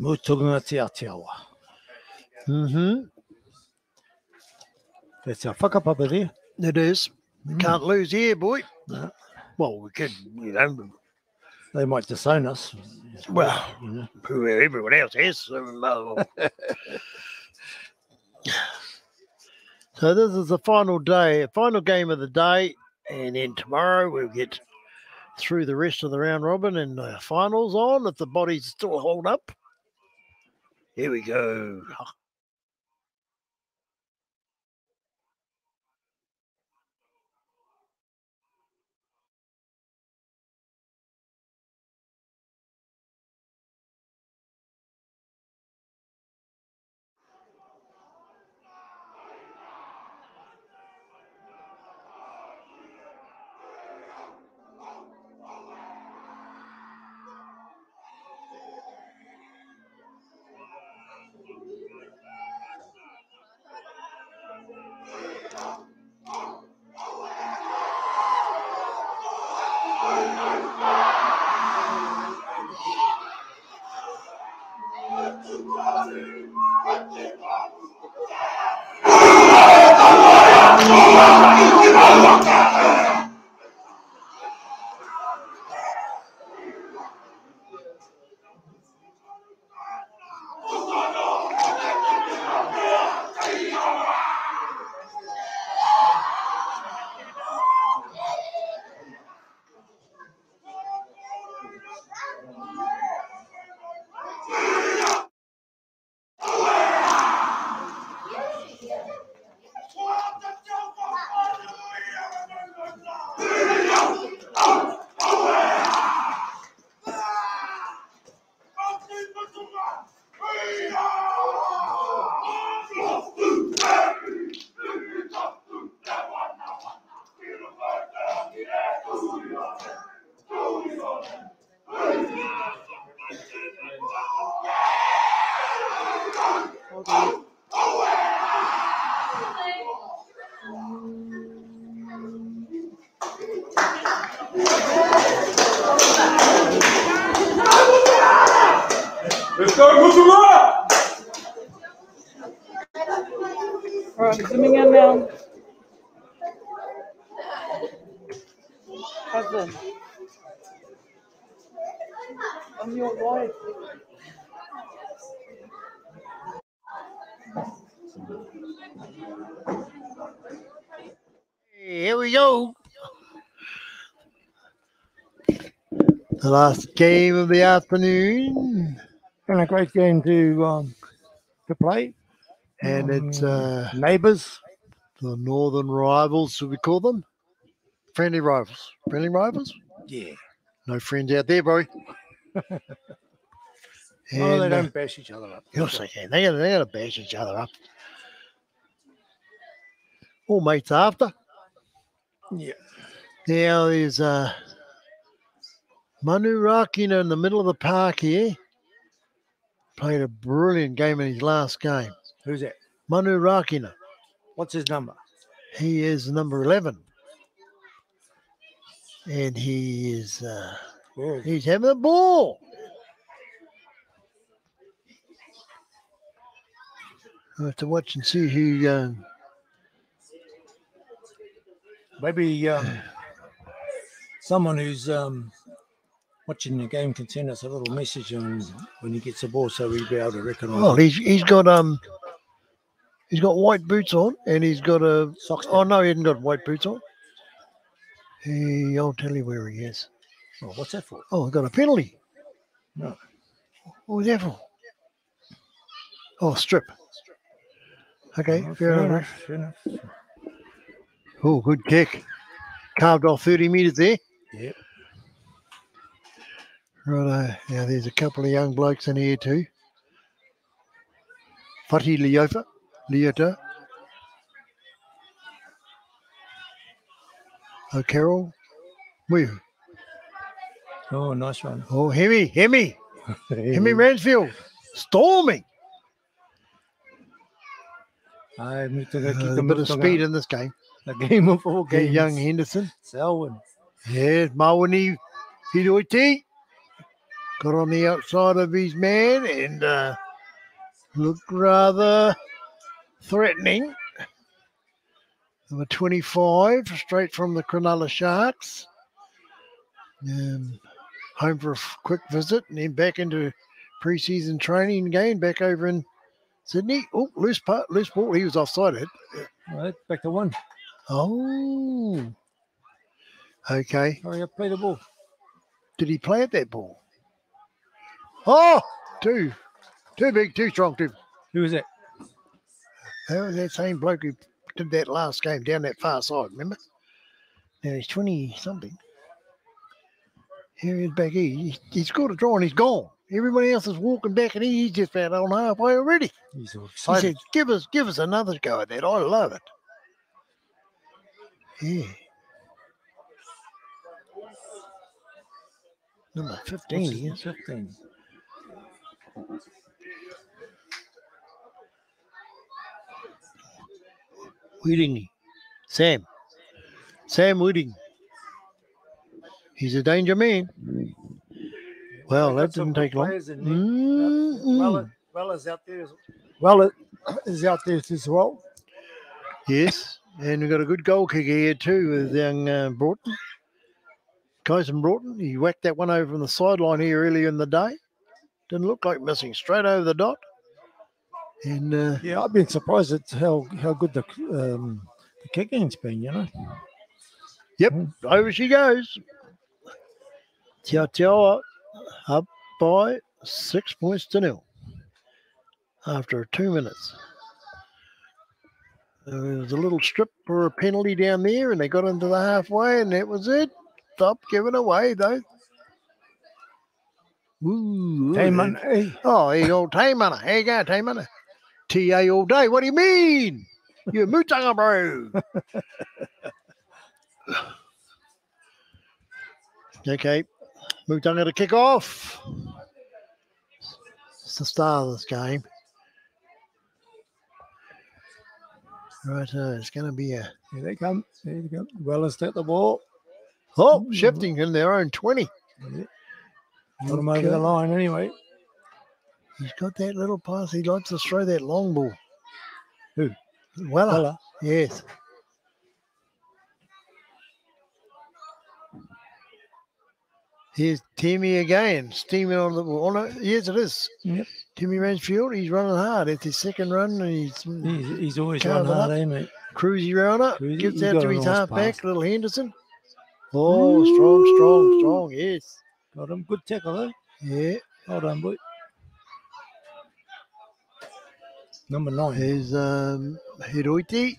Mutunga te Atiawa. Mm-hmm. That's our whakapapa there. It is. We can't lose here, boy. No. Well, we could, you know. They might disown us. Well, you know. Everyone else is. So this is the final game of the day. And then tomorrow we'll get through the rest of the round robin and the finals on if the bodies still hold up. Here we go. Let's go, Mutunga! All right, zooming in now. Cousin. On your wife. Here we go. The last game of the afternoon. And a great game to play. And it's neighbours. the northern rivals, should we call them? Friendly rivals. Friendly rivals? Yeah. No friends out there, bro. Oh, they don't bash each other up. Yes, they can. They're going to bash each other up. All mates after. Yeah. Now there's Manu Rakina in the middle of the park here. Played a brilliant game in his last game. Who's that? Manu Rakina. What's his number? He is number 11. And he is he's having the ball. I have to watch and see who maybe someone who's watching the game can send us a little message on when he gets the ball so we'll be able to recognise. Well, he's got white boots on and he's got a socks. Oh no, he hasn't got white boots on. I'll tell you where he is. Oh, what's that for? Oh, he got a penalty. No. What was that for? Oh, strip. Okay, fair enough. Fair enough. Oh, good kick. Carved off 30 metres there. Yep. Right, now there's a couple of young blokes in here too. Fati Leota. O'Carroll. Where? Oh, nice one. Oh, Hemi Mansfield. Storming. A bit of speed in this game. A game of all games. Young Henderson. Selwyn. Yes, Mawani Hiroiti. got on the outside of his man and looked rather threatening. Number 25, straight from the Cronulla Sharks. Home for a quick visit and then back into pre-season training again, back over in Sydney. Oh, loose ball. He was offside it. Right, back to one. Oh. Okay. Hurry up, play the ball. Did he play at that ball? Oh, too big, too strong. Who was it? That was that same bloke who did that last game down that far side, remember? Now he's 20-something. Here he is back here. He scored a draw and he's gone. Everybody else is walking back and he's just about on halfway already. He's all He excited. said, give us another go at that. I love it. Yeah. Number 15 he is. 15. Whitting. Sam Whitting. He's a danger man. Well, that didn't take long. Well is out there. Well is out there as well. Yes, and we've got a good goal kicker here too with young Broughton. Kyson Broughton. He whacked that one over on the sideline here earlier in the day. Didn't look like missing. Straight over the dot. And Yeah, I've been surprised at how good the kicking's been, you know. yep, over she goes. Atiawa up by 6 points to 0 after 2 minutes. There was a little strip for a penalty down there, and they got into the halfway, and that was it. Stop giving away, though. Ooh, Tayman, hey. oh, here you go, Taymana. Here you go, Taymana. TA all day. What do you mean? You're Mutunga, bro. Okay. Mutunga to kick off. It's the start of this game. Right, it's going to be a... Here they come. There you go. Wellers take the ball. Oh, shifting in their own 20. Yeah. Got him over the line anyway. He's got that little pass. He likes to throw that long ball. Who? Weller. Yes. Here's Timmy again, steaming on the ball. Oh, no, yes, it is. Yep. Timmy Ransfield, he's running hard. It's his second run, and He's always carving run hard, up. eh, mate? Cruisy rounder. Cruisy, Gives he out got to a his nice halfback, pass. little Henderson. Oh, strong, yes. Got him. Good tackle, though. Yeah. Well done, boy. Number 9. Here's Hiroiti.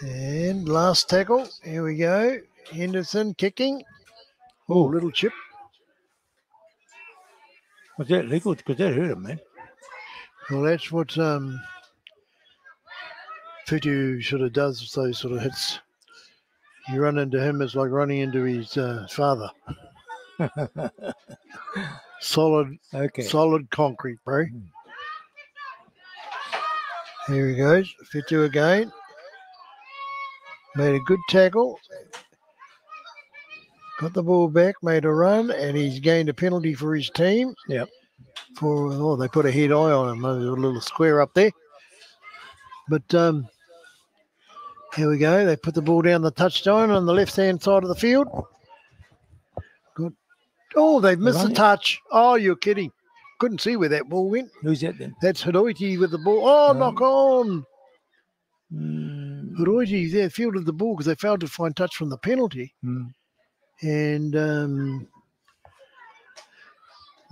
And last tackle. Here we go. Henderson kicking. Oh, little chip. Was that legal? Because that hurt him, man. Well, that's what Fitu sort of does. Those sort of hits. You run into him, it's like running into his father. Solid concrete, bro. Here he goes. Fitu again. Made a good tackle. Got the ball back, made a run, and he's gained a penalty for his team. Yep. They put a head eye on him. There's a little square up there. But here we go. They put the ball down the touchline on the left-hand side of the field. Good. Oh, they've missed the touch. Oh, you're kidding. Couldn't see where that ball went. Who's that then? That's Hiroiti with the ball. Oh, knock on. Hiroiti there fielded the ball because they failed to find touch from the penalty. And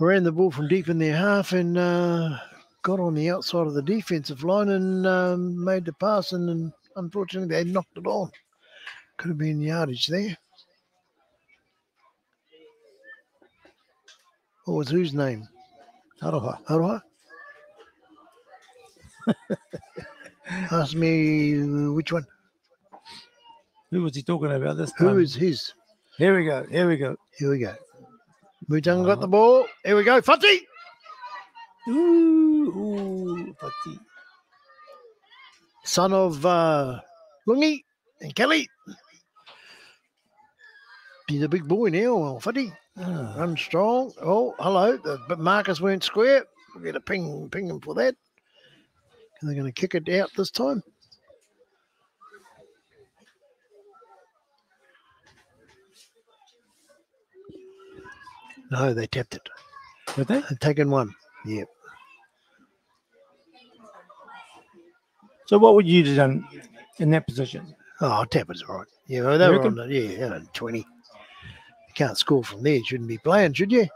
ran the ball from deep in their half and got on the outside of the defensive line and made the pass, and unfortunately they knocked it on. Could have been yardage there. What was whose name? Aroha. Ask me which one. Who was he talking about this time? Who is his? Here we go. Here we go. Mutunga got the ball. Here we go. Fati. Ooh, Fati. Son of Lungi and Kelly. He's a big boy now, Footy. Ah, Run strong. Oh, hello. But markers weren't square. We'll get a ping him for that. And they're going to kick it out this time. No, they tapped it. did they? They've taken one. Yeah. So what would you have done in that position? Oh, tap it's all right. Yeah, well, they were reckon? on the 20. You can't score from there. You shouldn't be playing, should you?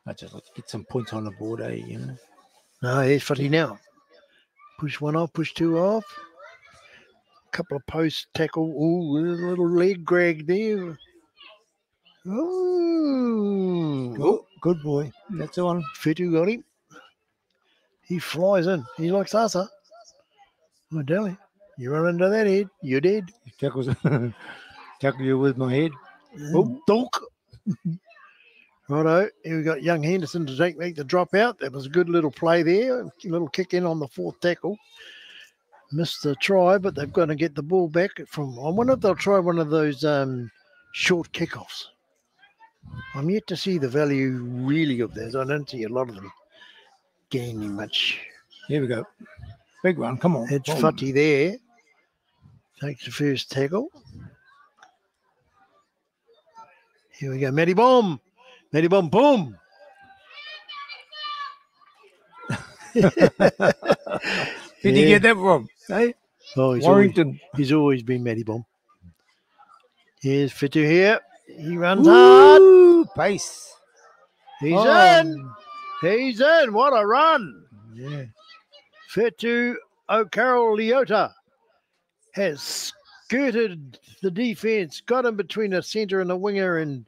I just like to get some points on the board, you know. No, here's Footy now. Push one off, push two off. Couple of post tackle. Ooh, a little leg drag there. Ooh. Oh, good boy. That's the one. Fitu got him. He flies in. He likes Asa. Oh, Dally, you run into that head. You're dead. Tackles, tackle you with my head. Oh, donk. Righto. Here we got young Henderson to make the drop out. That was a good little play there. A little kick in on the fourth tackle. Missed the try, but they've got to get the ball back from. I wonder if they'll try one of those short kickoffs. I'm yet to see the value really of those. I don't see a lot of them gaining much. Here we go. Big one. Come on. It's Boom. Footy there. Takes the first tackle. Here we go. Matty Bomb. Matty Bomb. Boom. Did you get that from? Hey? Oh, Warrington. He's always been Matty Bomb. Here's Fitu here. He runs hard. Ooh, pace. He's Oh. in. He's in. What a run. Yeah. Fitu O'Carroll Leota has skirted the defense, got him between the centre and the winger, and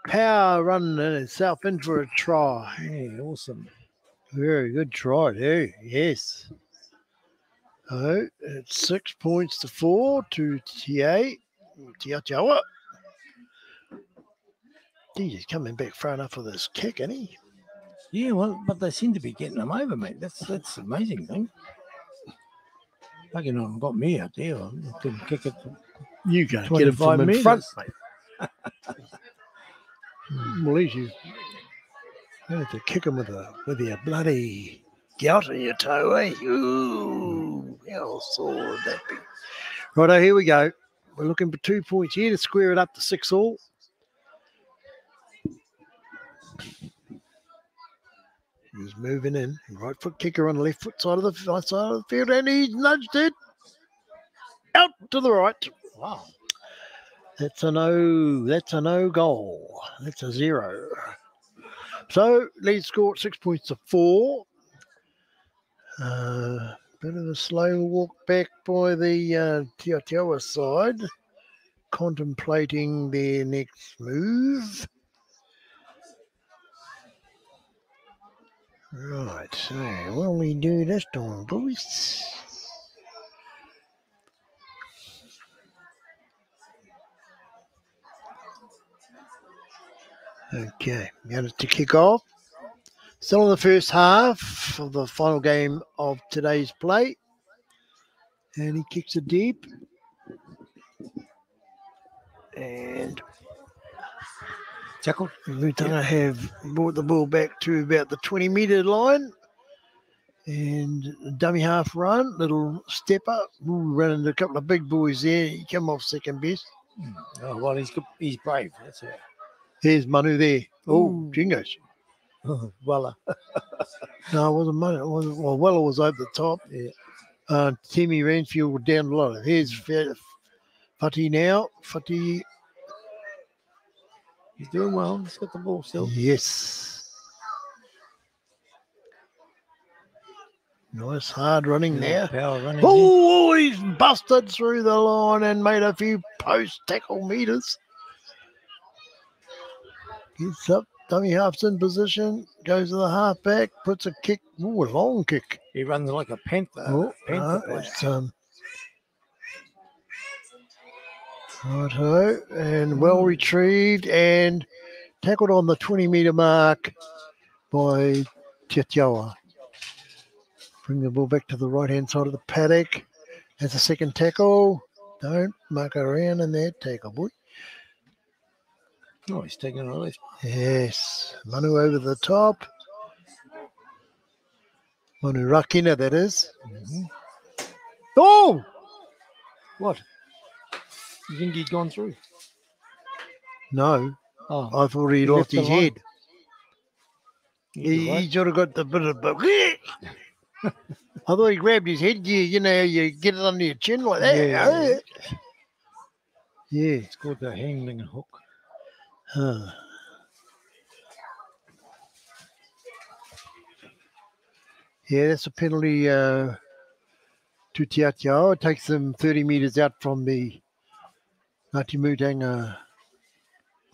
power run himself in for a try. Yeah, awesome. Very good try there. Yes. Oh, it's 6 points to 4 to Atiawa. He's coming back far enough for this kick, isn't he? Yeah, well, but they seem to be getting them over, mate. That's amazing thing. Lucky no one got me out there. I couldn't kick it. You can't get him 25 from in metres. front, mate. Well, at least you have to kick him with your bloody gout on your toe, eh? Ooh, how sore would that be? Righto, here we go. We're looking for 2 points here to square it up to 6-all. He's moving in. Right foot kicker on the left foot side of the field, and he's nudged it out to the right. Wow. That's a no goal. That's a 0. So lead score 6 points to 4. Bit of a slow walk back by the Atiawa side, contemplating their next move. Right, so what'll we do this time, boys? Okay, going to kick off. Still in the first half of the final game of today's play. And he kicks it deep. And Tackle. Mutunga have brought the ball back to about the 20-metre line. And dummy half run, little step up. Ooh, running a couple of big boys there. He come off second best. Oh, well, he's good. He's brave. That's it. Here's Manu there. Oh, Ooh. Jingos. Oh, well, No, it wasn't Manu. It wasn't, well, Weller was over the top. yeah. Timmy Ranfield was down below. Here's Footy now. Footy. He's doing well. He's got the ball still. Yes. Nice hard running there. Power running. Oh, he's busted through the line and made a few post tackle meters. Gets up, dummy half's in position, goes to the halfback, puts a kick. Ooh, a long kick. He runs like a panther. Oh, Panther no, player. it's righto, and well retrieved and tackled on the 20-metre mark by Atiawa. Bring the ball back to the right-hand side of the paddock. Has a second tackle. Don't muck around in that tackle, boy. Oh, he's taking a release. Yes. Manu over the top. Manu Rakina, that is. Oh! What? You think he'd gone through? No. Oh, I thought he He lost left the his line. head. you're He right. sort of got the bit of... I thought he grabbed his head. You know, you get it under your chin like that. Yeah. Yeah. It's called the hanging hook. Huh. Yeah, that's a penalty to Atiawa. It takes them 30 metres out from the Ngati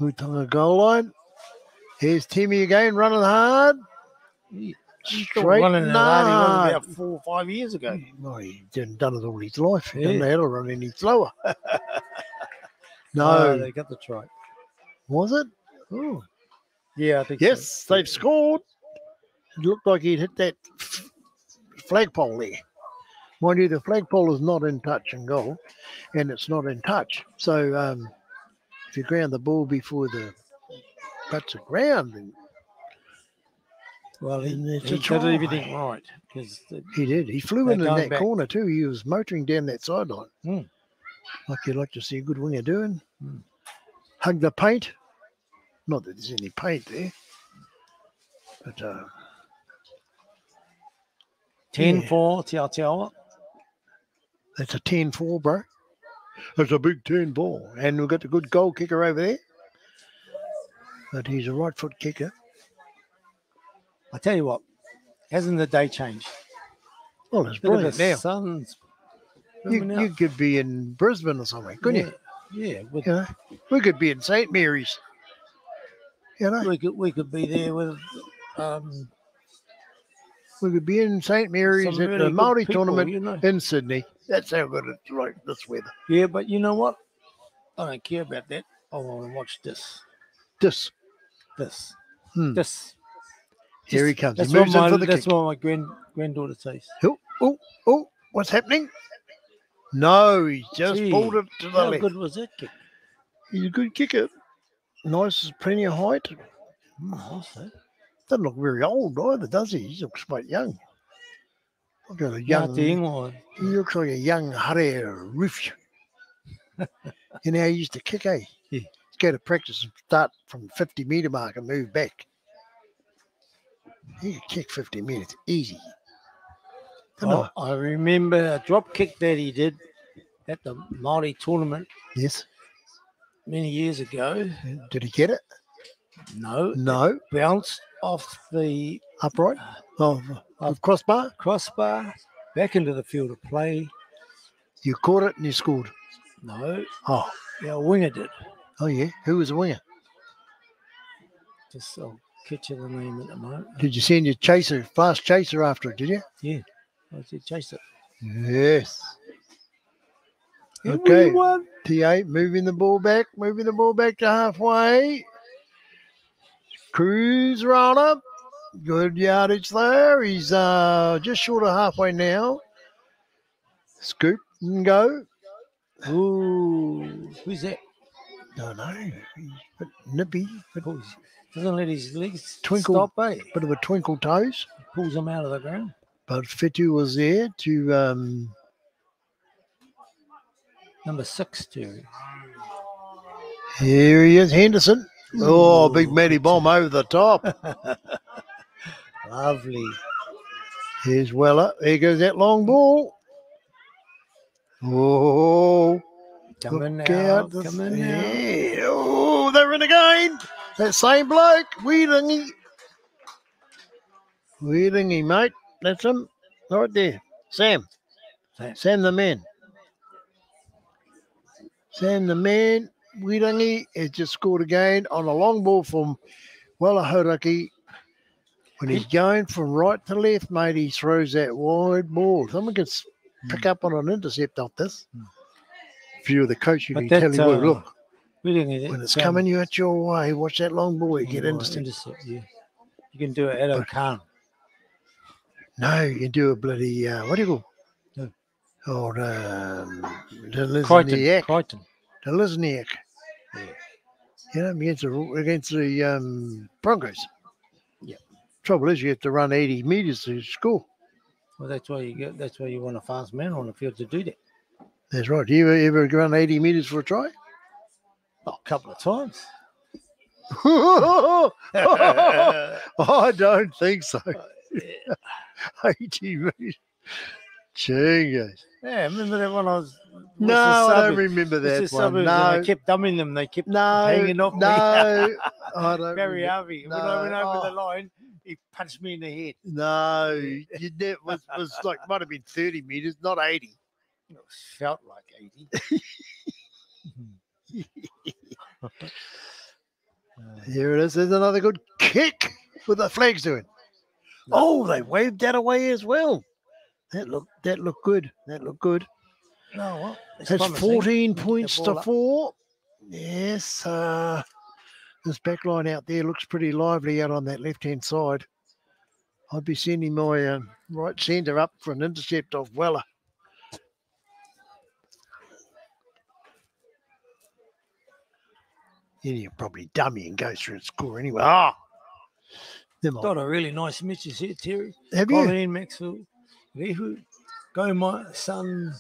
Mutunga goal line. Here's Timmy again, running hard. He's still Straight running as hard he was hard. about 4 or 5 years ago. Well, he didn't done it all his life. He Yeah. didn't know how to run any slower. No. Oh, they got the try. Was it? Oh. Yeah, I think Yes, so. they've scored. It looked like he'd hit that flagpole there. Mind you, the flagpole is not in touch and goal, and it's not in touch. So if you ground the ball before the touch the ground, then Well, he And it's a did try. everything right. Because he did. He flew They're in going that back. corner too. He was motoring down that sideline. Hmm. Like you'd like to see a good winger doing. Hmm. Hug the paint. Not that there's any paint there. But 10-4, Atiawa. that's a 10-4, bro. That's a big 10 ball. And we've got the good goal kicker over there. But he's a right foot kicker. I tell you what, hasn't the day changed? Well, it's Look at brilliant the now. sun's coming You out. could be in Brisbane or something, couldn't you? Yeah, with, You know, we could be in St. Mary's. You know, we could be there with we could be in St. Mary's some at really the good Māori people, tournament you know. in Sydney. That's how good it's like this weather. Yeah, but you know what? I don't care about that. I want to watch this. This. This. Hmm. This. Here he comes. He That's what moves in my, for the that's kick. what my granddaughter says. Oh, what's happening? No, he just Gee, pulled it to the How left. good was that kick? He's a good kicker. Nice, plenty of height. What's that? Doesn't look very old either, does he? He looks quite young. Look at a young. Ngati Mutunga. He looks like a young hare roof. You know how he used to kick, eh? Yeah. He's go to practice and start from 50 metre mark and move back. He could kick 50 metres easy. Oh, I remember a drop kick that he did at the Māori tournament Yes. many years ago. Did he get it? No, No. bounced off the Upright? Oh, crossbar? crossbar back into the field of play. You caught it and you scored. No, Oh, our winger did. oh yeah. Who was the winger? Just I'll catch you the name at the moment. Did you send your chaser, fast chaser after it, did you? Yeah, I said chase it. Yes. And Okay. we won. TA moving the ball back to halfway. Cruise runner. Good yardage there. He's just short of halfway now. Scoop and go. Ooh, who's that? No, he's a bit nippy, but Oh, he doesn't let his legs Twinkle. stop, eh? bit of a twinkle toes. Pulls him out of the ground. But Fitu was there to Number 6, Terry. here he is, Henderson. Oh, big Ooh, Matty good bomb over the top. Lovely. Here's Weller. There goes that long ball. Oh, Coming look out. out. This- Coming out. yeah. Oh, they're in again. That same bloke. Weedingy. Weedingy, mate. That's him. Right there. Sam. Sam the man. Sam the man. Weedingy has just scored again on a long ball from Wellahoraki. When he's going from right to left, mate, he throws that wide ball. Someone can pick up on an intercept off this. If you're the coach, you But can tell that, him, look, we didn't get it. when it's coming you at your way, watch that long ball, you get intercept. intercept. Yeah. You can do it at O'Khan. No, you can do a bloody, what do you call? Oh, the Crichton. Lizniak. Crichton. The Lizniak. Yeah. You know, against the Broncos. Yep. Trouble is, you have to run 80 metres to score. Well, that's why you want a fast man on the field to do that. That's right. Do you ever run 80 metres for a try? Oh, a couple of times. I don't think so. 80 metres. Jeez. Yeah, remember that when I was. No, I don't remember that one. Suburbs, No, and I kept dumbing them. They kept no, hanging off me. no. I don't Barry remember. Harvey. When I went No, over the oh. line, he punched me in the head. No, was like might have been 30 metres, not 80. It felt like 80. Here it is. There's another good kick with the flags doing. Oh, they waved that away as well. That looked good. That looked good. No, well, it's That's promising. 14 Get the points to ball up. 4. Yes, this back line out there looks pretty lively out on that left-hand side. I'd be sending my right centre up for an intercept of Weller. Yeah, you probably dummy and go through and score anyway. Never mind. Got a really nice message here, Terry. Have you? Colleen Maxwell. Rehu, go my son.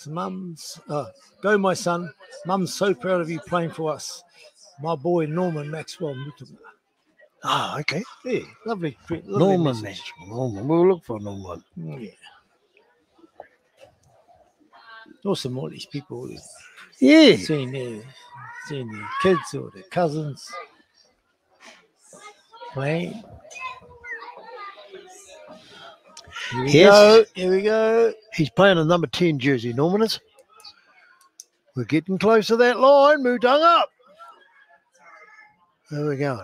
Mum's. Go my son. Mum's so proud of you playing for us. My boy Norman Maxwell Mutunga. Oh, okay. Yeah, lovely Norman message. Maxwell. Norman. We'll look for Norman. Yeah. Awesome, all these people Yeah. seeing their kids or their cousins playing. Here we Yes. go. Here we go. He's playing a number 10 jersey, Norman is. We're getting close to that line. Mutunga. There we go.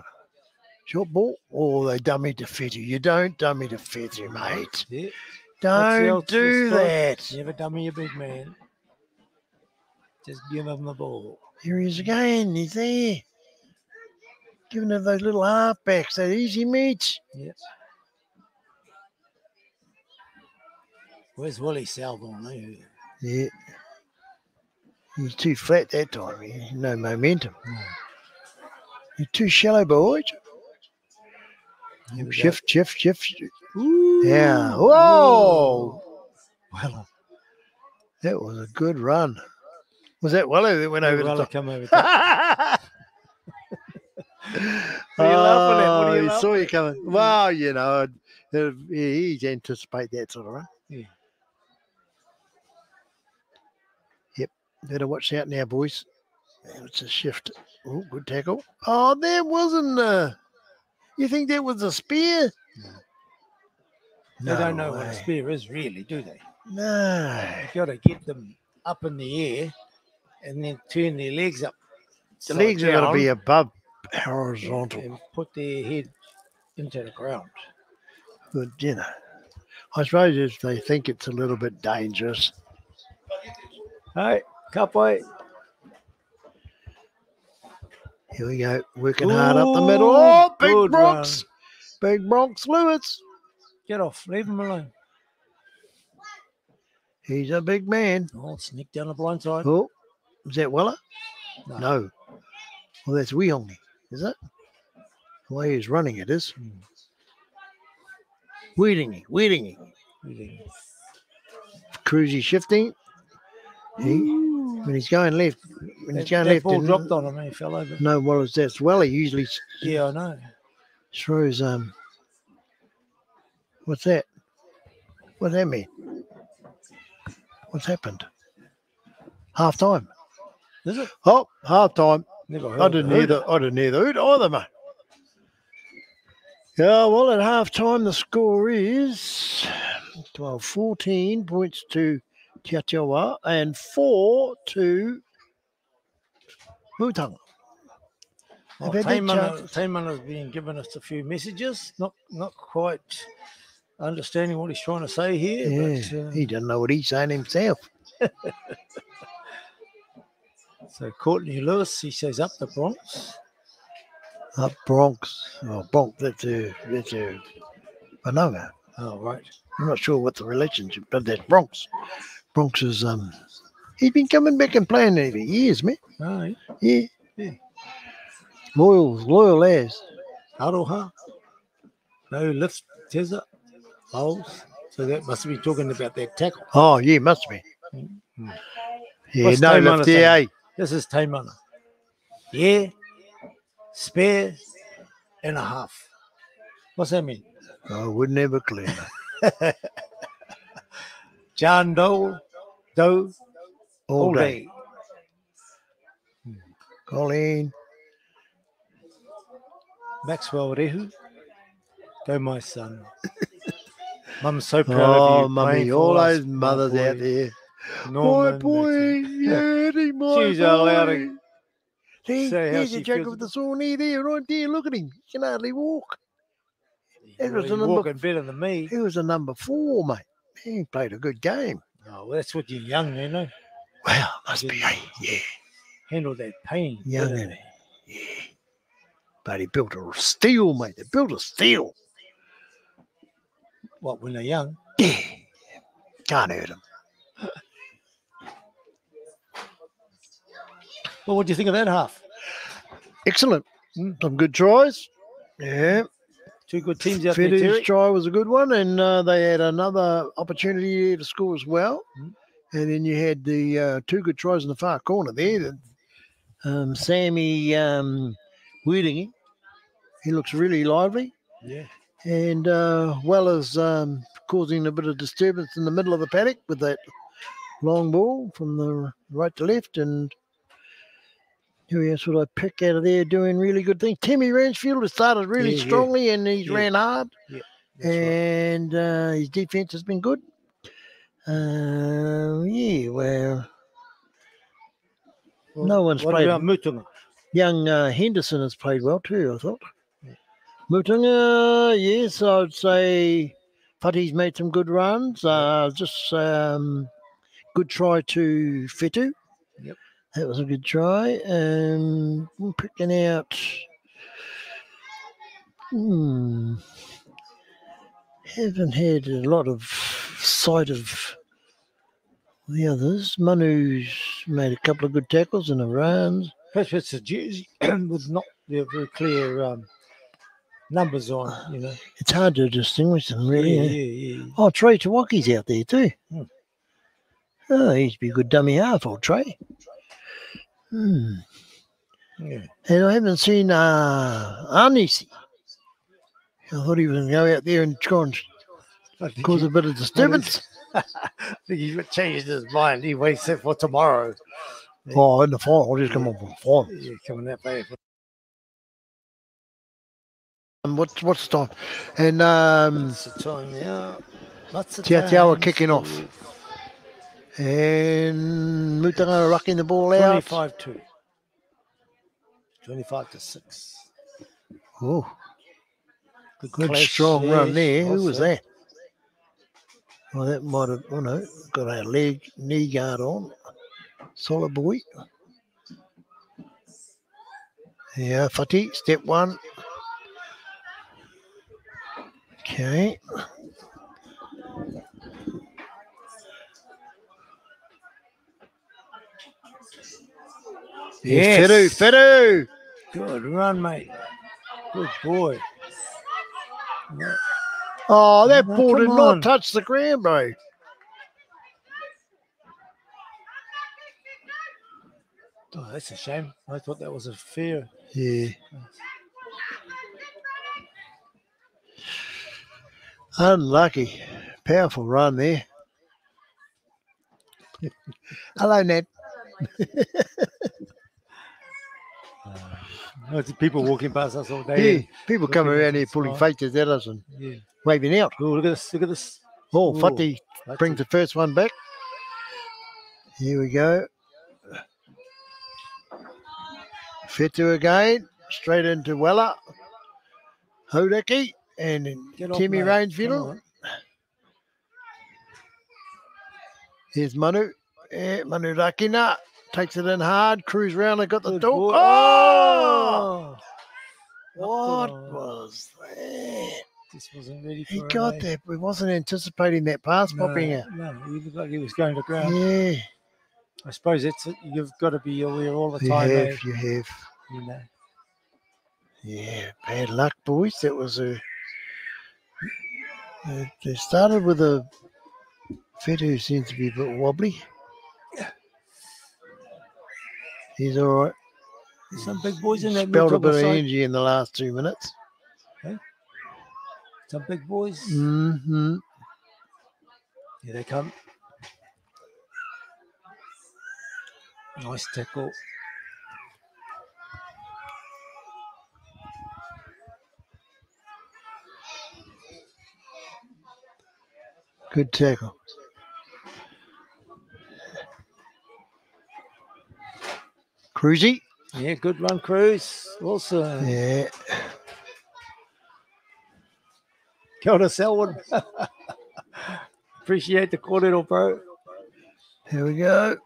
Short ball. Oh, they dummy to Fetty. You don't dummy to Fetty, mate. Yeah. Don't do that. Never dummy a big man. Just give him the ball. Here he is again. He's there. Giving him those little halfbacks, that easy meat. Yep. Where's Willie Salvon? Eh? Yeah. He's too flat that time. He's no momentum. No. You're too shallow, boys. Here we go. Shift. Ooh. Yeah. Whoa. Well, That was a good run. Was that Weller that went over the top? come over. Top. What are you laughing at? What are you He laughing saw you at? coming. Well, you know, he's anticipate that sort of run. Yeah. Yep. Better watch out now, boys. It's a shift. Oh, good tackle. Oh, that wasn't. You think that was a spear? They don't know what way. a spear is, really, do they? No. You've got to get them up in the air and then turn their legs up. The legs have got to be above horizontal. and put their head into the ground. But, you know, I suppose if they think it's a little bit dangerous. Hey, Cupway. Here we go. Working hard up the middle. Oh, big good Bronx. Big Bronx Lewis. Get off. Leave him alone. He's a big man. Oh, sneak down the blind side. Oh, is that Weller? No. No. Well, that's Weongi, is it? The way he's running it is. Weedingy. Really. Cruisy shifting. When he's going left. When he's going that left. ball and- dropped on him and he fell over. No, well, it's that's Weller usually Yeah, I know. throws what's that? What's that mean? What's happened? Half time. Is it? Oh, half time. Never heard I didn't hear the hoot either, mate. Yeah, well, at half time the score is 14 points to Atiawa and 4 to Mutunga. Well, Have had that chance. Taman has been giving us a few messages. Not quite understanding what he's trying to say here. Yeah, he doesn't know what he's saying himself. So Courtney Lewis, he says up the Bronx. Up Bronx. Oh, Bronx, that's a Whananga. Oh, right. I'm not sure what the relationship, but that's Bronx. Bronx is he's been coming back and playing there for years, man. Oh, Yeah. Yeah. Loyal as. Aroha. No lift, teza, bowls. So that must be talking about that tackle. Oh, yeah, must be. Mm. Yeah, What's no Taimana lift there, saying? eh? This is Taimana. Yeah, spare and a half. What's that mean? I wouldn't have a clue, mate. John Doe, all day. Colleen. Maxwell Rehu, go my son. Mum's so proud Oh, of you. mummy, playing all for us, those my mothers boy. out there. Norman, My boy, yeah, my She's allowed boy. to See, say how there's she a joker feels with the saw knee there, right there. Look at him. He can hardly walk. That was He's a number. walking better than me. He was a number 4, mate. He played a good game. Oh, well, that's what you're young, you know. Well, must be, eh? Yeah, Handle that pain. young better. and yeah. But he built a steel, mate. They built a steel. What, when they're young? Yeah, can't hurt him. Well, what do you think of that half? Excellent. Mm. Some good tries. Yeah. Two good teams out there, Fedder's Terry. try was a good one, and they had another opportunity to score as well. Mm. And then you had the 2 good tries in the far corner there. Sammy Wiedingy, he looks really lively. Yeah. And well as causing a bit of disturbance in the middle of the paddock with that long ball from the right to left. And who else would I pick out of there doing really good things? Timmy Ransfield has started really Yeah, yeah. strongly and he's Yeah. ran hard. Yeah. That's right. And his defense has been good. Yeah, well, no one's what played. about Mutunga? Young Henderson has played well too, I thought. Mutunga, yes, I'd say Fati's made some good runs. Just good try to Fetu. Yep. That was a good try. Picking out. Haven't had a lot of sight of the others. Manu's made a couple of good tackles and a runs. Perhaps it's a jersey with not very clear numbers on, you know. It's hard to distinguish them, really. Yeah. Oh, Trey Tawaki's out there too. Hmm. Oh, he'd be a good dummy half, old Trey. Yeah. And I haven't seen Arnisi. I thought he was going to go out there and try and cause a bit of disturbance. I think he changed his mind. He waits it for tomorrow. Oh, in the final. I'll just come on for the final. Yeah, coming that way. What's the time? And What's the time now? Lots of Atiawa time. kicking off. And Mutunga rucking the ball out. 25-2. 25-6. Oh, good clash strong there. run there. Who was Also. that? Well, that might have, oh no, got our knee guard on. Solid boy. Yeah, Fati, step 1. Okay. Yes. Fedu. Good run, mate. Good boy. Oh, that No, ball did come not on. touch the ground, bro. Oh, that's a shame. I thought that was a fair. Yeah. Unlucky. Powerful run there. Hello, Ned. There's people walking past us all day. Yeah, people come looking around at here us, pulling smile. faces at us and Yeah. waving out. Oh, look at this. Look at this. Oh, Ooh, Fati that's brings the first one back. Here we go. Fetu again. Straight into Weller. Hodaki and Get off, Timmy mate. Rainsfield. Come on. Here's Manu. Yeah, Manu Rakina takes it in hard. Cruise round and got the Good dog. boy. Oh! Oh! What Knocked it on. was that? Just wasn't ready for He it. got there, but he wasn't anticipating that pass popping out. No, he looked like he was going to ground. Yeah, I suppose you've got to be aware all the you time. have, you have. You know. Yeah, bad luck, boys. That was a. They started with a Fed who seems to be a bit wobbly. He's all right. Some big boys in that Spelled a bit Mutunga of side. energy in the last 2 minutes. Some big boys. Mm-hmm. Here they come. Nice tackle. Good tackle. Cruzy. Yeah, good run, Cruz. Awesome. Yeah. Kia ora, Selwyn. Appreciate the kōrero, bro. Here we go.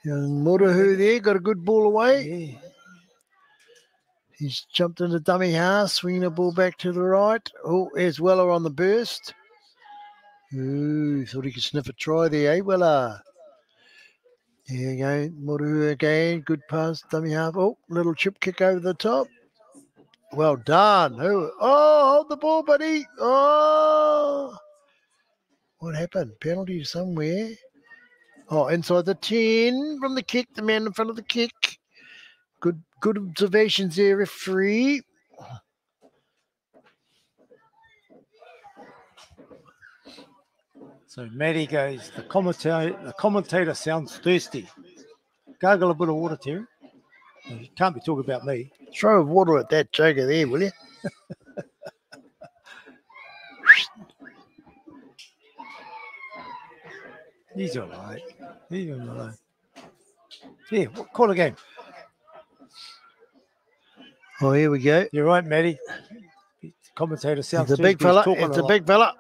Young Murahu there got a good ball away. Yeah. He's jumped into dummy half, swinging the ball back to the right. Oh, there's Weller on the burst. Ooh, thought he could sniff a try there, eh, Weller? Here you go, Murahu again. Good pass, dummy half. Oh, little chip kick over the top. Well done. Oh, hold the ball, buddy. Oh, what happened? Penalty somewhere. Oh, inside the 10 from the kick, the man in front of the kick. Good observations there, referee. So Matty goes, the commentator sounds thirsty. Gargle a bit of water, Terry. You can't be talking about me. Throw water at that joker there, will you? He's all right. He's all right. Yeah, call a game. Oh, here we go. You're right, Matty. The commentator sounds It's a big fella. talking It's a a lot. big fella.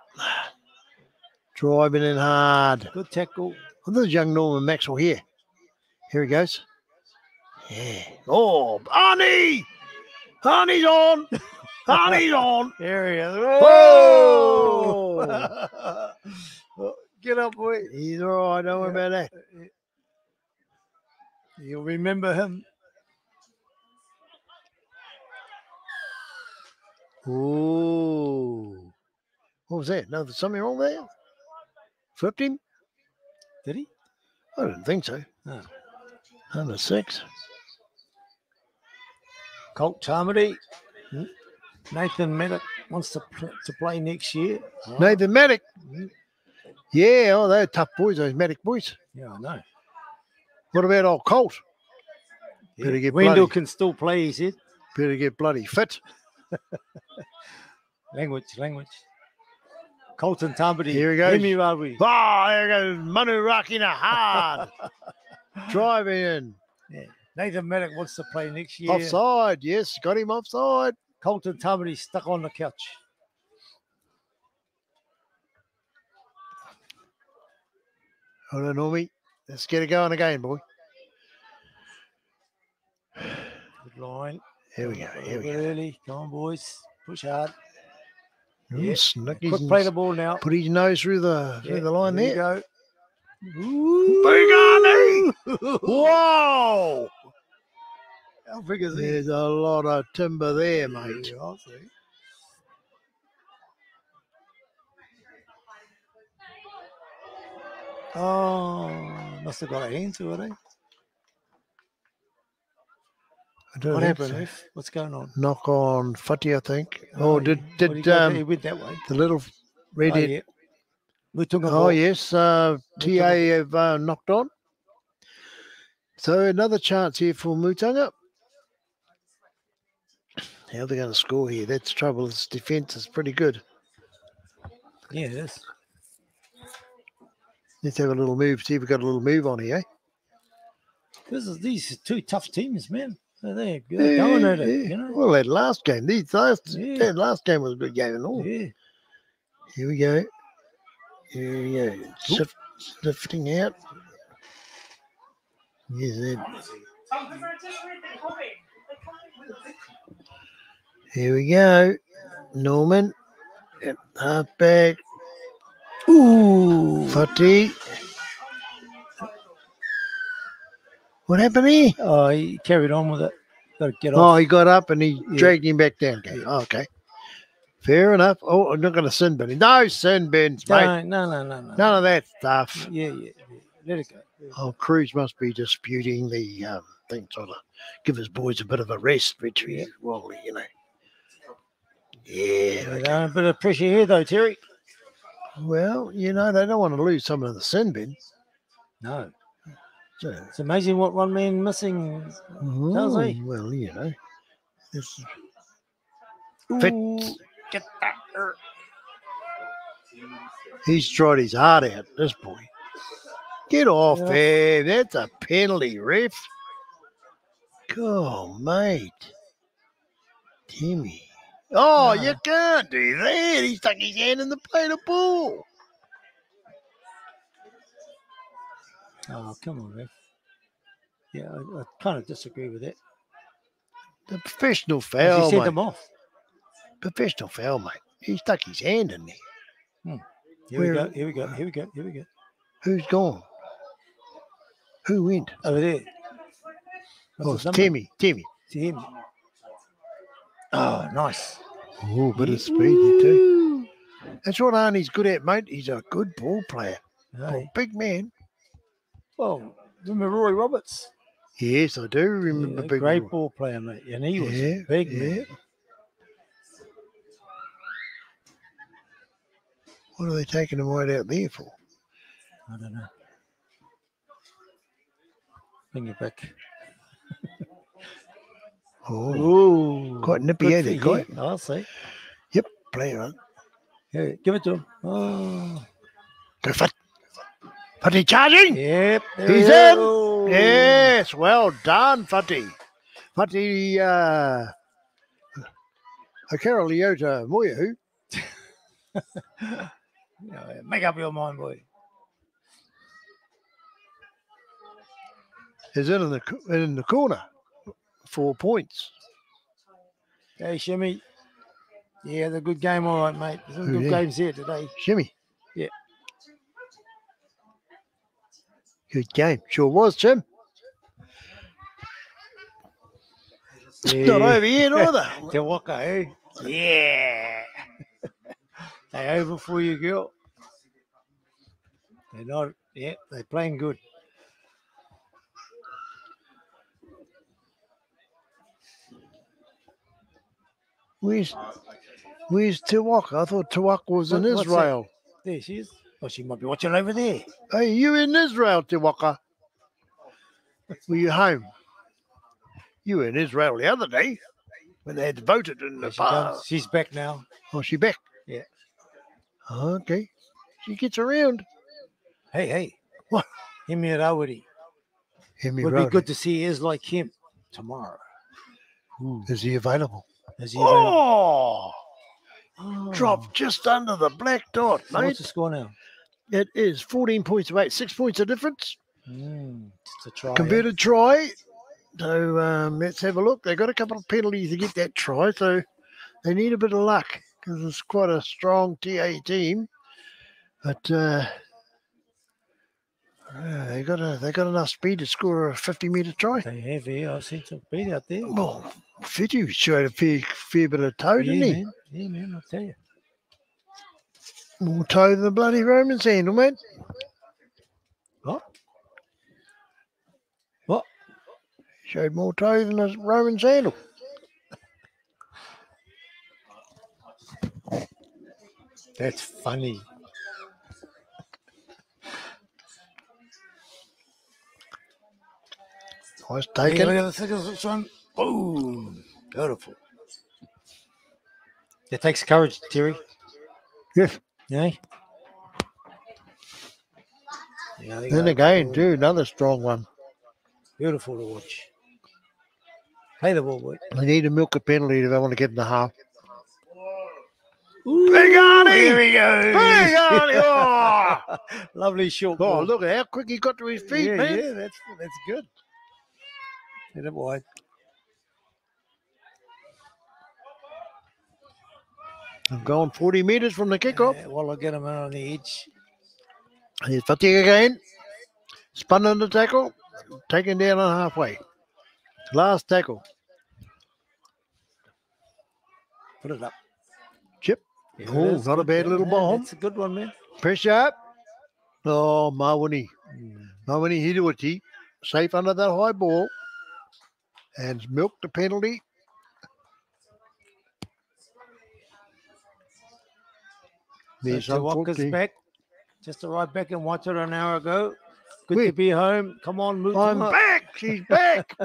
Driving in hard. Good tackle. Oh, there's young Norman Maxwell here. Here he goes. Yeah. Oh, Arnie! Arnie's on! Arnie's on! There he is. Whoa! Oh! Get up, boy. He's all right. Don't worry about that. You'll remember him. Ooh. What was that? No, there's something wrong there? Flipped him? Did he? I didn't think so. Oh. Number 6. Colt Tamati. Nathan Maddock wants to play next year. Nathan Maddock. Yeah, oh, they're tough boys, those Maddock boys. Yeah, I know. What about old Colt? Yeah. Better get Wendell bloody, can still play, he said. better get bloody fit. Language. Colton Tambari. Here he goes. Emi Rawi. Oh, there goes Manu Rakina hard. Driving in. Yeah. Nathan Maddock wants to play next year. Offside, yes, got him offside. Colton Tambari stuck on the couch. Hold on, Normie. Let's get it going again, boy. Good line. Here we go. Here we go. Early. Come on, boys. Push hard. Ooh, Yeah. snuck Quick his- play the ball now. Put his nose through the line Here there. you go. Bugani! Whoa! How big is he? There's a lot of timber there, mate. Yeah, I'll see. Oh, must have got a hand to it, eh? I don't What think happened, so. Ref? What's going on? Knock on footy, I think. Oh, Oh, did What do you got there? He the went that way. little red Oh, head? yeah. Mutunga Oh, ball. yes. TA have knocked on. So another chance here for Mutunga. How are they going to score here? That's the trouble. This defence is pretty good. Yeah, it is. Let's have a little move. See if we've got a little move on here. These are two tough teams, man. They're going at it, you know? Well, that last game. Yeah. That last game was a good game and all. Yeah. Here we go. Here we go. Sifting out. Yes, here we go. Norman. At halfback. Ooh. Footy. What happened here? Oh, he carried on with it. Got to get Oh, off. he got up and he Yeah. dragged him back down. Okay. Yeah. Oh, okay. Fair enough. Oh, I'm not going to sin bin him. No sin bins, mate. No. None of that stuff. Yeah. Let it go. Oh, Cruz must be disputing the thing, sort of give his boys a bit of a rest, which Yeah. well, you know. Yeah. A bit of pressure here, though, Terry. Well, you know, they don't want to lose some of the sin bin. No. So, It's amazing what one man missing does, eh? well, you know. This Ooh, Fits. get that. He's tried his heart out, this boy. Get off Yeah. there. That's a penalty, ref. Oh, mate. Timmy. Oh, No. you can't do that. He stuck his hand in the plate of ball. Oh, come on, ref. Yeah, I kind of disagree with that. The professional Has foul, he sent mate. him off? Professional foul, mate. He stuck his hand in there. Here we go. Who's gone? Who went? Over there. Oh, What's it's his number? Timmy. To him. Oh, nice. Oh, bit of speed there too. That's what Arnie's good at, mate. He's a good ball player. Oh, Hey. big man. Well, remember Roy Roberts? Yes, I do remember Yeah, big great Roy. ball player, mate. And he was Yeah, big, yeah. man. What are they taking him right out there for? I don't know. Bring it back. Oh, Ooh, quite nippy, good eh, for that you. guy? I'll say. Yep, player on. Here, give it to him. Oh, Go Fut. Futty charging. yep. there He's he in. is. Yes, well done, Futty. Futty, Carol Leota Moya, Yeah, make up your mind, boy. is in the corner. 4 points. Hey, Shimmy. Yeah, the good game, all right, mate. There's some Who good there? games here today. Shimmy. Yeah. Good game. Sure was, Jim. It's not over yet either. Te waka, eh? Yeah. They over for you, girl. They're not. Yeah, they're playing good. Where's Tawaka? I thought Tawaka was in What's that? Israel. There she is. Oh, she might be watching over there. Hey, you in Israel, Tawaka? Were you home? You were in Israel the other day when they had voted in the There she bar. comes. She's back now. Oh, she back? Yeah. Okay. She gets around. Hey. What? Himi Rawiri. Hemi Would Rowley. be good to see is like him tomorrow. Is he available? Is he available? Oh, Oh. dropped just under the black dot, So mate. what's the score now? It is 14 points to 8, 6 points of difference. Just a try. Converted try. So let's have a look. They got a couple of penalties to get that try, so they need a bit of luck because it's quite a strong TA team. But they got enough speed to score a 50-metre try. They have here. I've seen some speed out there. Well, Fiji showed a fair bit of toe, didn't he? Man. Yeah, man, I'll tell you. More toe than the bloody Roman sandal, mate. What? Showed more toe than a Roman sandal. That's funny. Nice Look taken. at the thickest one. Boom. Beautiful. It takes courage, Terry. Yes. Yeah. Yeah, Then again, too, another strong one. Beautiful to watch. Play the ball, boy. They need to milk a penalty if they want to get in the half. Ooh, Big Arnie! Here we go. Big Arnie! Oh! Lovely short Oh, ball. look at how quick he got to his feet, yeah, man. Yeah, that's good. Hit it wide. They've gone 40 metres from the kickoff. Well, I'll get him out on the edge. Here's Fatiga again. Spun on the tackle. Taken down on halfway. Last tackle. Put it up. Chip. Yeah, Oh, that's not a good, bad man. little Yeah, bomb. That's a good one, man. Pressure up. Oh, Mawini. Mawini Hiduati. Safe under that high ball. And milked the penalty. There's So Walker's unfortunately. back. Just arrived back in Waitara an hour ago. Good Where? to be home. Come on, move I'm back. She's back.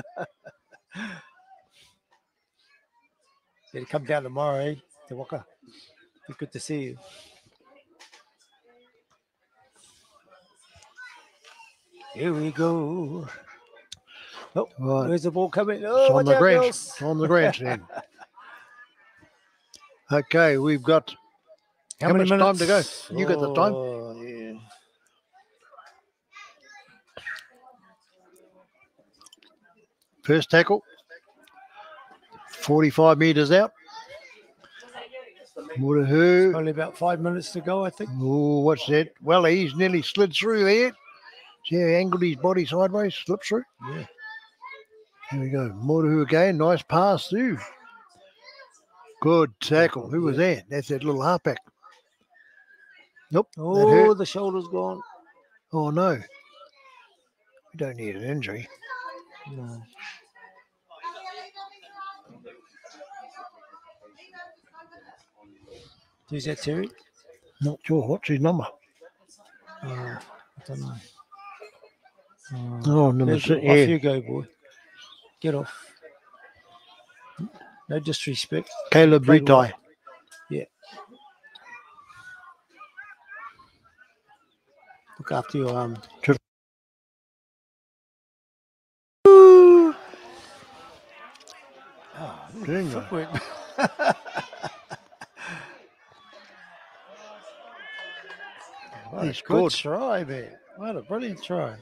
Better come down tomorrow, eh? Te Waka. Be good to see you. Here we go. Oh, Right. where's the ball coming? It's Oh, on watch the out, grandstand. girls. It's on the grandstand. Okay, we've got how many much time minutes? to go? You got the time. Oh, yeah. First tackle. 45 metres out. Murahu. Only about 5 minutes to go, I think. Oh, what's that? Well, he's nearly slid through there. See how he angled his body sideways, slipped through? Yeah. Here we go. Murahu again. Nice pass through. Good tackle. Who was that? That's that little halfback. Nope. That Oh, hurt. the shoulder's gone. Oh, no. We don't need an injury. No. Who's that, Terry? Not sure. What's his number? I don't know. Oh, number There's- 6. Off Yeah. you go, boy. Get off. No disrespect. Caleb Played well. Ritai. Yeah. Look after your arm. Doing Footwork. What a He's good scored. try, man. What a brilliant try.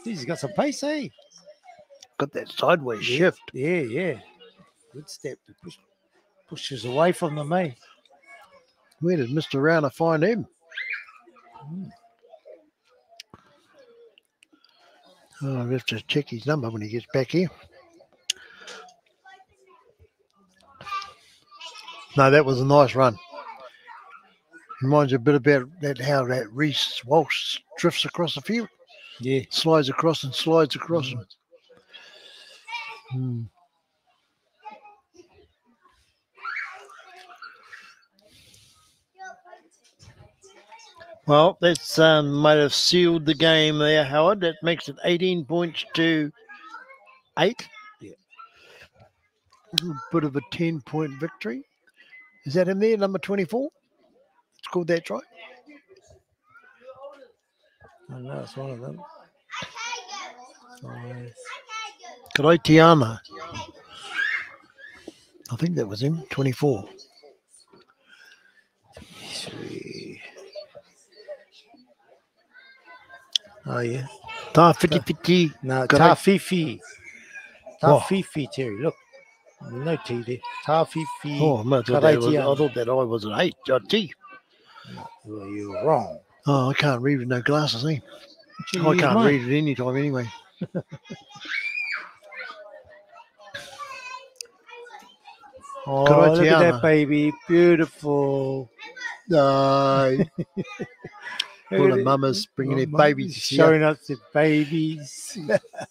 He's got some pace, eh? Got that sideways shift. Yeah, yeah. Good step. Pushes away from the main. Where did Mr. Rauner find him? Oh, I'll have to check his number when he gets back here. No, that was a nice run. Reminds you a bit about that how that Reese Walsh drifts across the field. Yeah. Slides across and slides across. Well, that's might have sealed the game there, Howard. That makes it 18 points to 8. Yeah. A little bit of a 10-point victory. Is that him there, number 24? Scored that try. I know it's one of them. Atiawa. I think that was him, 24. Oh, yeah. Ta fiti. No, Good Tafifi. Oh. Tafifi, Terry. Look. No T there. Tafifi. Oh, I thought that I was an 8. T. Well, you're wrong. Oh, I can't read with no glasses, eh? Should I use can't mine. read it any time anyway. Oh, look at Atiawa. that baby. Beautiful. No. All Look the at it. mamas bringing their Mum babies here. showing us their babies.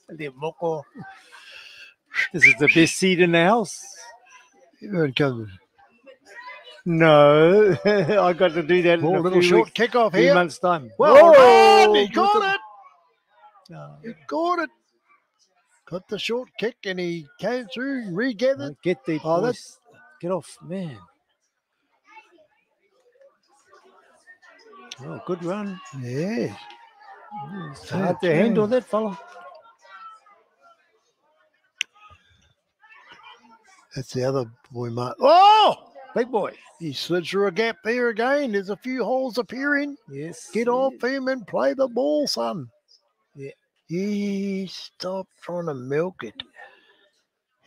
Their moko. This is the best seat in the house. Here it comes. No, I got to do that in Oh, a little few short weeks, kick off few here. months' time. Well Whoa! done. He got it. No. He got it. Got the short kick and he came through, regathered. Get the Oh, boys. Get off, man. Oh, good run. Yeah. It's hard to handle that fella. That's the other boy, Mark. Oh! Big boy. He slid through a gap there again. There's a few holes appearing. Yes. Get off him and play the ball, son. Yeah. He stopped trying to milk it.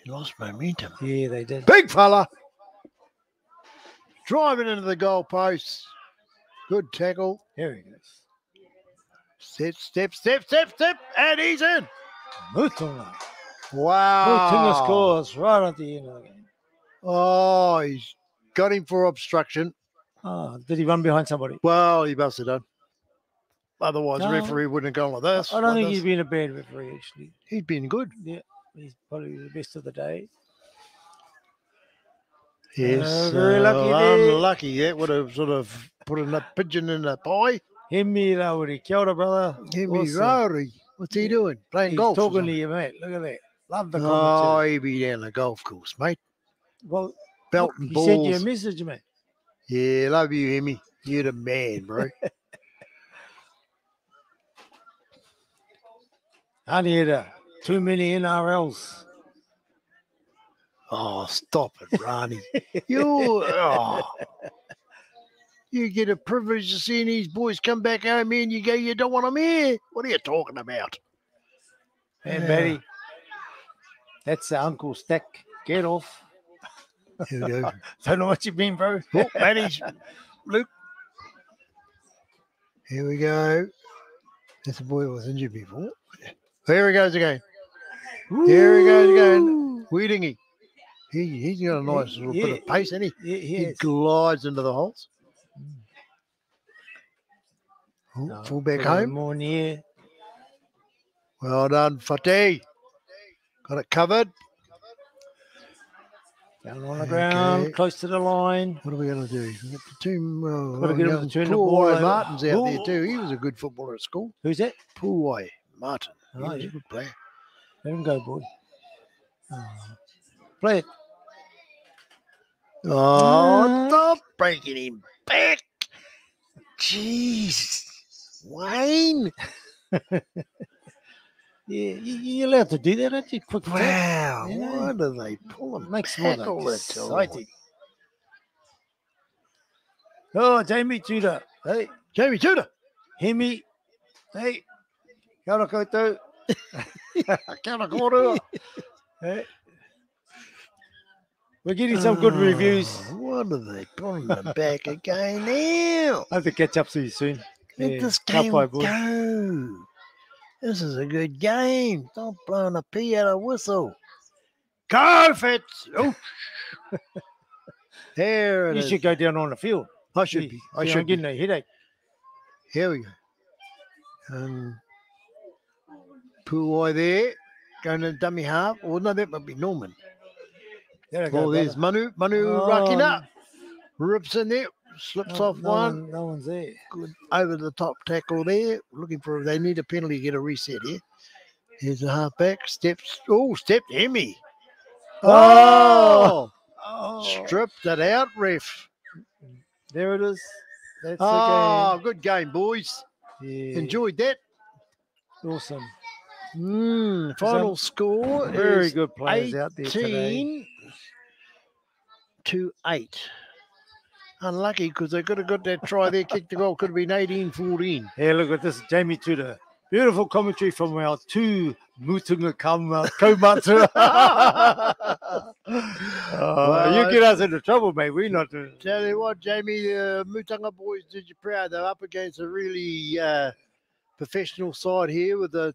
He lost momentum. Yeah, they did. Big fella. Driving into the goal post. Good tackle. There he goes. Step, and he's in. Mutunga. Wow. Mutunga scores right at the end of the game. Oh, he's got him for obstruction. Oh, did he run behind somebody? Well, he must have done. Otherwise, the No. referee wouldn't have gone like this. I don't think this. he's been a bad referee, actually. He's been good. Yeah, he's probably the best of the day. Yes. Very lucky there. Unlucky. That would have sort of put a pigeon in the pie. Hemi Rauri. Kia ora, brother. Hemi Awesome. Rauri. What's he doing? Playing He's golf? or talking to something? you, mate. Look at that. Love the Oh, commentary. he be down the golf course, mate. Well, Belt look, and he balls. sent you a message, mate. Yeah, love you, Hemi. You're the man, bro. Aniera. Too many NRLs. Oh, stop it, Ronnie. You get a privilege of seeing these boys come back home here and you go, you don't want them here. What are you talking about? Hey, Yeah. Matty. That's Uncle Stack. Get off. Here we go. Don't know what you mean, bro. Oh, Matty's Luke. Here we go. That's a boy who was injured before. Here he goes again. Here he goes again. Weedingy. He's got a nice little bit of pace, hasn't he? Yeah, He glides into the holes. Oh, full back home. More near. Well done, Fatih. Got it covered. Down on the ground, Okay. close to the line. What are we going to do? We've got the two. Gotta get him to turn the Poor ball Wai over. Martin's out there Ooh. too. He was a good footballer at school. Who's that? Poor Wai Martin. He Oh, was yeah. a good player. Let him go, boy. Play it. Oh, stop breaking him back. Jeez. Wayne. Yeah, you're allowed to do that, aren't you? Quick tap. Wow. Yeah. Why do they pull him Makes back more all the exciting. time? Oh, Jamie Tudor. Hey, Jamie Tudor. Hemi. Hey, kia ora koutou. Kia ora kōrua. Hey. We're getting some good reviews. What are they pulling them back again now? I have to catch up to you soon. Let Yeah, this ka game pai, boy. go. This is a good game. Stop blowing a pee out of whistle. Go, Fitz. Oh. There it You is. should go down on the field. I should be. I I'm should be. getting a headache. Here we go. Puai there. Going to dummy half. Oh, no, that might be Norman. There I go, Oh, there's brother. Manu Rakina. Rips in there. Slips off one. No one's there. Good over the top tackle there. Looking for, they need a penalty to get a reset here. Here's the halfback. Steps. Oh, stepped Emmy. Oh! Stripped it out, ref. There it is. That's Oh, good game, boys. the game. Yeah. Enjoyed that. Awesome. Final score Very is good players out there today. 18-8. Unlucky because they could have got that try there, kicked the goal. Could have been 18-14. Hey, look at this, Jamie Tudor. Beautiful commentary from our two Mutunga Kaumatu. You get us into trouble, mate. We're not doing it. Tell you what, Jamie, the Mutunga boys did you proud. They're up against a really professional side here with the